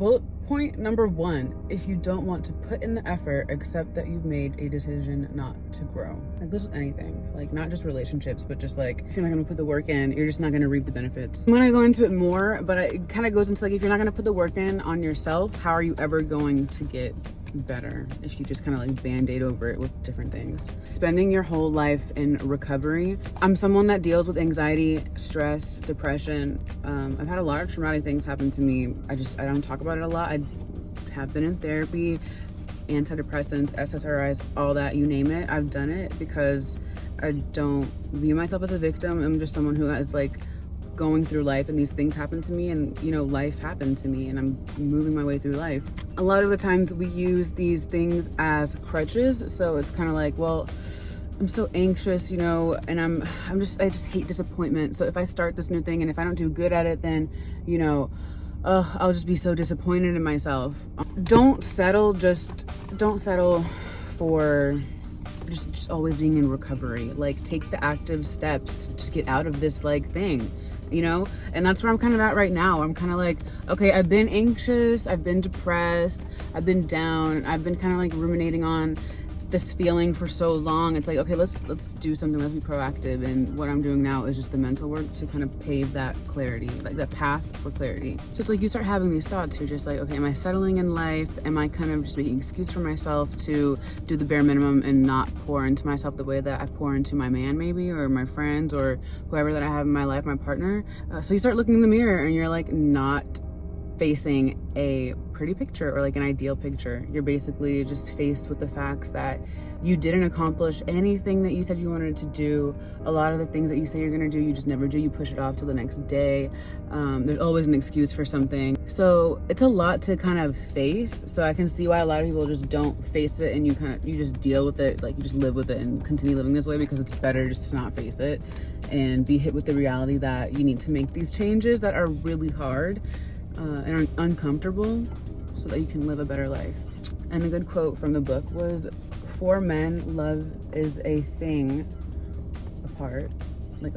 bullet point number 1, if you don't want to put in the effort, accept that you've made a decision not to grow. That goes with anything, like not just relationships, but just like if you're not gonna put the work in, you're just not gonna reap the benefits. I'm gonna go into it more, but it kind of goes into like, if you're not gonna put the work in on yourself, how are you ever going to get better if you just kind of like band-aid over it with different things? Spending your whole life in recovery. I'm someone that deals with anxiety, stress, depression. I've had a lot of traumatic things happen to me. I don't talk about it a lot. I have been in therapy, antidepressants, SSRIs, all that, you name it. I've done it because I don't view myself as a victim. I'm just someone who has like going through life, and these things happen to me, and you know, life happened to me and I'm moving my way through life. A lot of the times we use these things as crutches, so it's kind of like, well, I'm so anxious, you know, and I just hate disappointment. So if I start this new thing and if I don't do good at it, then, you know, I'll just be so disappointed in myself. Don't settle for just always being in recovery. Like, take the active steps to just get out of this like thing, you know? And that's where I'm kind of at right now. I'm kind of like, okay, I've been anxious, I've been depressed, I've been down, I've been kind of like ruminating on this feeling for so long. It's like, okay, let's do something, let's be proactive. And what I'm doing now is just the mental work to kind of pave that clarity, like that path for clarity. So it's like you start having these thoughts, you're just like, okay, am I settling in life? Am I kind of just making an excuse for myself to do the bare minimum and not pour into myself the way that I pour into my man maybe, or my friends, or whoever that I have in my life, my partner? So you start looking in the mirror and you're like not facing a pretty picture or like an ideal picture. You're basically just faced with the facts that you didn't accomplish anything that you said you wanted to do. A lot of the things that you say you're gonna do, you just never do. You push it off till the next day. There's always an excuse for something. So it's a lot to kind of face. So I can see why a lot of people just don't face it, and you just deal with it, like you just live with it and continue living this way, because it's better just to not face it and be hit with the reality that you need to make these changes that are really hard and uncomfortable, so that you can live a better life. And a good quote from the book was, for men, love is a thing apart. It's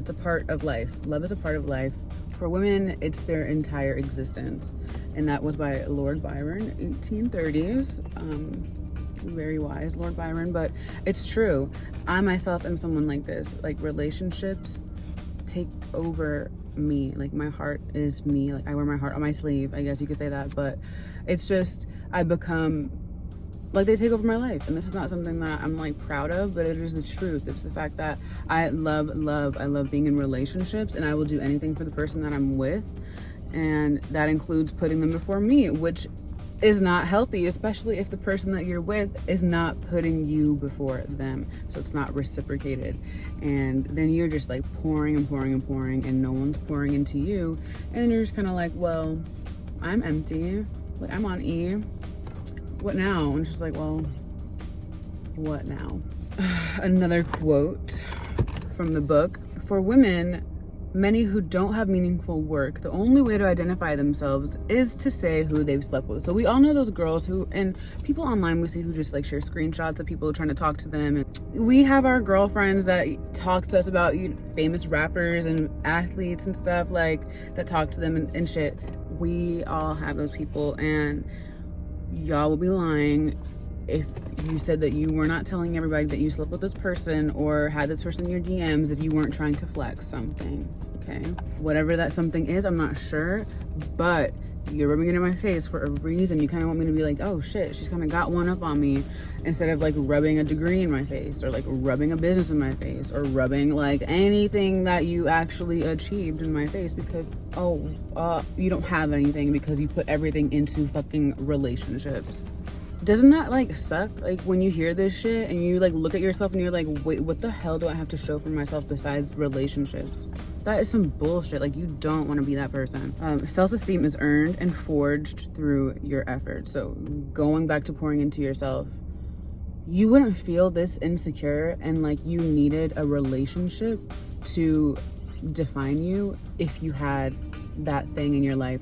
a part of life. Love is a part of life. For women, it's their entire existence. And that was by Lord Byron, 1830s. Very wise Lord Byron, but it's true. I myself am someone like this. Like, relationships take over me. Like, my heart is me. Like, I wear my heart on my sleeve, I guess you could say that. But it's just, I become like, they take over my life. And this is not something that I'm like proud of, but it is the truth. It's the fact that I love being in relationships, and I will do anything for the person that I'm with. And that includes putting them before me, which is not healthy, especially if the person that you're with is not putting you before them. So it's not reciprocated. And then you're just like pouring and pouring and pouring, and no one's pouring into you. And then you're just kind of like, well, I'm empty. Like, I'm on E. What now? And it's just like, well, what now? Another quote from the book. For women, many who don't have meaningful work, the only way to identify themselves is to say who they've slept with. So we all know those girls who, and people online we see, who just like share screenshots of people trying to talk to them. And we have our girlfriends that talk to us about famous rappers and athletes and stuff, like, that talk to them and shit. We all have those people, and y'all will be lying if you said that you were not telling everybody that you slept with this person or had this person in your DMs if you weren't trying to flex something, okay? Whatever that something is, I'm not sure, but you're rubbing it in my face for a reason. You kind of want me to be like, oh shit, she's kind of got one up on me, instead of like rubbing a degree in my face, or like rubbing a business in my face, or rubbing like anything that you actually achieved in my face, because you don't have anything because you put everything into fucking relationships. Doesn't that like suck? Like, when you hear this shit and you like look at yourself and you're like, wait, what the hell do I have to show for myself besides relationships? That is some bullshit. Like, you don't want to be that person. Self-esteem is earned and forged through your efforts. So going back to pouring into yourself, you wouldn't feel this insecure and like you needed a relationship to define you if you had that thing in your life,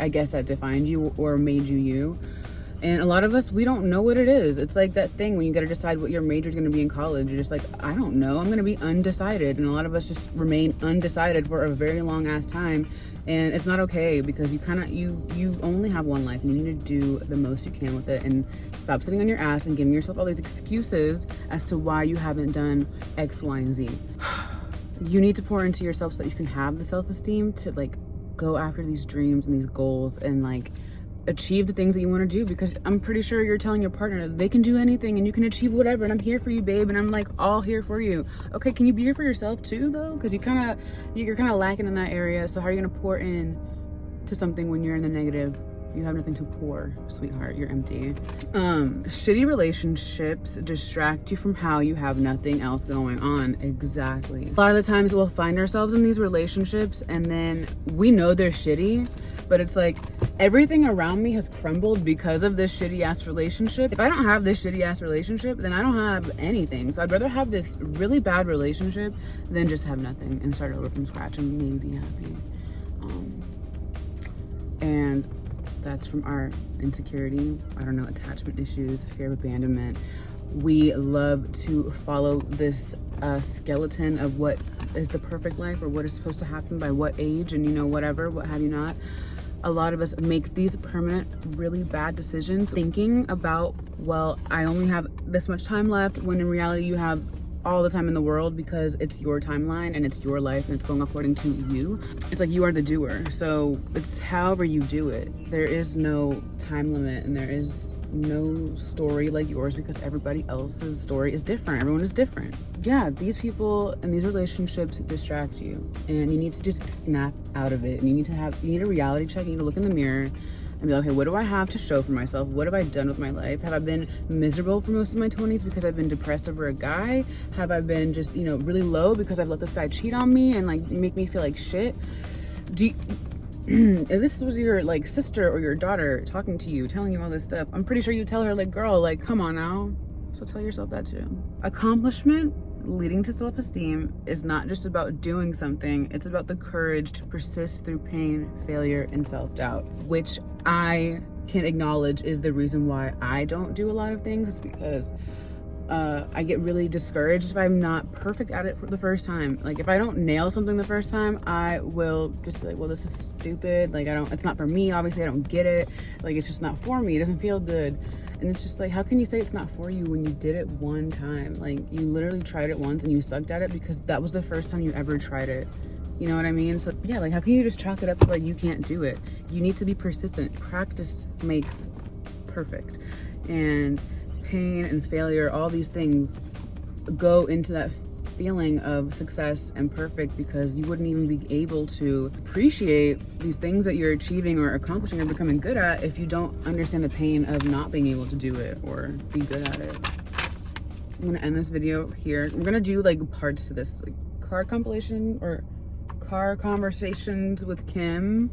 I guess, that defined you or made you you. And a lot of us, we don't know what it is. It's like that thing when you got to decide what your major is going to be in college. You're just like, I don't know. I'm going to be undecided. And a lot of us just remain undecided for a very long ass time. And it's not okay, because you only have one life, and you need to do the most you can with it, and stop sitting on your ass and giving yourself all these excuses as to why you haven't done X, Y, and Z. You need to pour into yourself so that you can have the self-esteem to like go after these dreams and these goals and like achieve the things that you want to do, because I'm pretty sure you're telling your partner that they can do anything and you can achieve whatever, and I'm here for you, babe, and I'm like all here for you. Okay, can you be here for yourself too though? Because you're kind of lacking in that area. So how are you going to pour in to something when you're in the negative? You have nothing to pour, sweetheart. You're empty. Shitty relationships distract you from how you have nothing else going on. Exactly. A lot of the times we'll find ourselves in these relationships and then we know they're shitty, but it's like everything around me has crumbled because of this shitty ass relationship. If I don't have this shitty ass relationship, then I don't have anything. So I'd rather have this really bad relationship than just have nothing and start over from scratch and maybe be happy. And that's from our insecurity, I don't know, attachment issues, fear of abandonment. We love to follow this skeleton of what is the perfect life or what is supposed to happen by what age and, you know, whatever, what have you not. A lot of us make these permanent, really bad decisions thinking about, well, I only have this much time left, when in reality you have all the time in the world, because it's your timeline and it's your life and it's going according to you. It's like you are the doer, so it's however you do it. There is no time limit and there is no story like yours, because everybody else's story is different. Everyone is different. Yeah, these people and these relationships distract you, and you need to just snap out of it. And you need a reality check. You need to look in the mirror and be like, okay, what do I have to show for myself? What have I done with my life? Have I been miserable for most of my 20s because I've been depressed over a guy? Have I been just, you know, really low because I've let this guy cheat on me and like make me feel like shit? If this was your like sister or your daughter talking to you, telling you all this stuff, I'm pretty sure you tell her like, girl, like, come on now. So tell yourself that too. Accomplishment leading to self-esteem is not just about doing something, it's about the courage to persist through pain, failure, and self-doubt, which I can acknowledge is the reason why I don't do a lot of things. It's because I get really discouraged if I'm not perfect at it for the first time. Like if I don't nail something the first time, I will just be like, well, this is stupid. Like it's not for me. Obviously I don't get it. Like it's just not for me. It doesn't feel good. And it's just like, how can you say it's not for you when you did it one time? Like you literally tried it once and you sucked at it because that was the first time you ever tried it. You know what I mean? So yeah, like how can you just chalk it up to like you can't do it? You need to be persistent. Practice makes perfect. And pain and failure, all these things go into that feeling of success and perfect, because you wouldn't even be able to appreciate these things that you're achieving or accomplishing or becoming good at if you don't understand the pain of not being able to do it or be good at it. I'm gonna end this video here. I'm gonna do like parts to this, like car compilation or car conversations with Kim.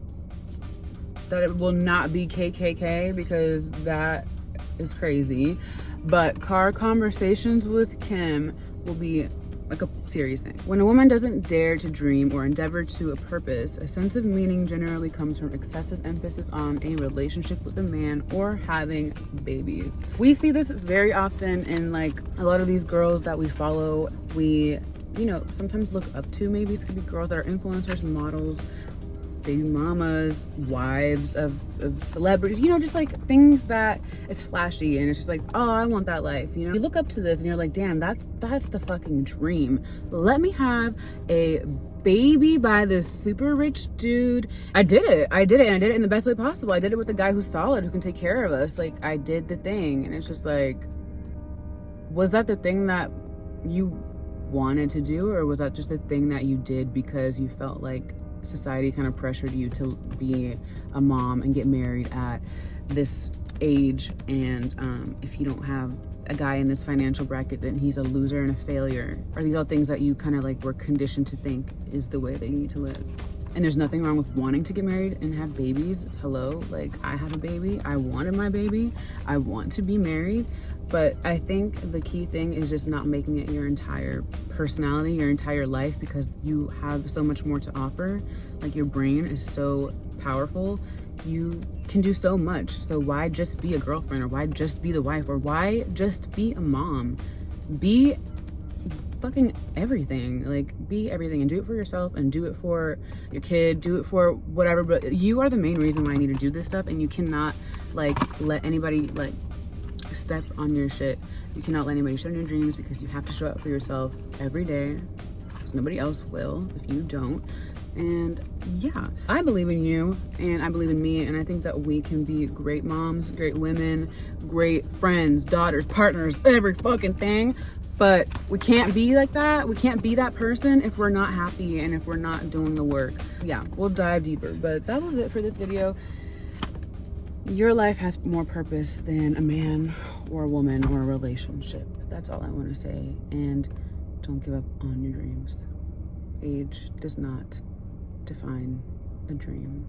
That it will not be KKK, because that is crazy. But car conversations with Kim will be like a serious thing. When a woman doesn't dare to dream or endeavor to a purpose, a sense of meaning generally comes from excessive emphasis on a relationship with a man or having babies. We see this very often in like a lot of these girls that we follow. We, you know, sometimes look up to. Maybe it could be girls that are influencers, models, baby mamas, wives of celebrities, you know, just like things that is flashy and it's just like, oh, I want that life, you know. You look up to this and you're like, damn, that's the fucking dream. Let me have a baby by this super rich dude. I did it and I did it in the best way possible. I did it with a guy who's solid, who can take care of us. Like I did the thing. And it's just like, was that the thing that you wanted to do, or was that just the thing that you did because you felt like society kind of pressured you to be a mom and get married at this age, and if you don't have a guy in this financial bracket, then he's a loser and a failure? Are these all things that you kind of like were conditioned to think is the way that you need to live? And there's nothing wrong with wanting to get married and have babies. Hello, like I have a baby, I wanted my baby, I want to be married. But I think the key thing is just not making it your entire personality, your entire life, because you have so much more to offer. Like your brain is so powerful. You can do so much. So why just be a girlfriend, or why just be the wife, or why just be a mom? Be fucking everything. Like, be everything, and do it for yourself, and do it for your kid, do it for whatever. But you are the main reason why I need to do this stuff, and you cannot like let anybody like step on your shit. You cannot let anybody shut on your dreams, because you have to show up for yourself every day, because nobody else will if you don't. And yeah, I believe in you, and I believe in me, and I think that we can be great moms, great women, great friends, daughters, partners, every fucking thing. But we can't be like that. We can't be that person if we're not happy and if we're not doing the work. Yeah, we'll dive deeper. But that was it for this video. Your life has more purpose than a man or a woman or a relationship. That's all I want to say. And don't give up on your dreams. Age does not define a dream.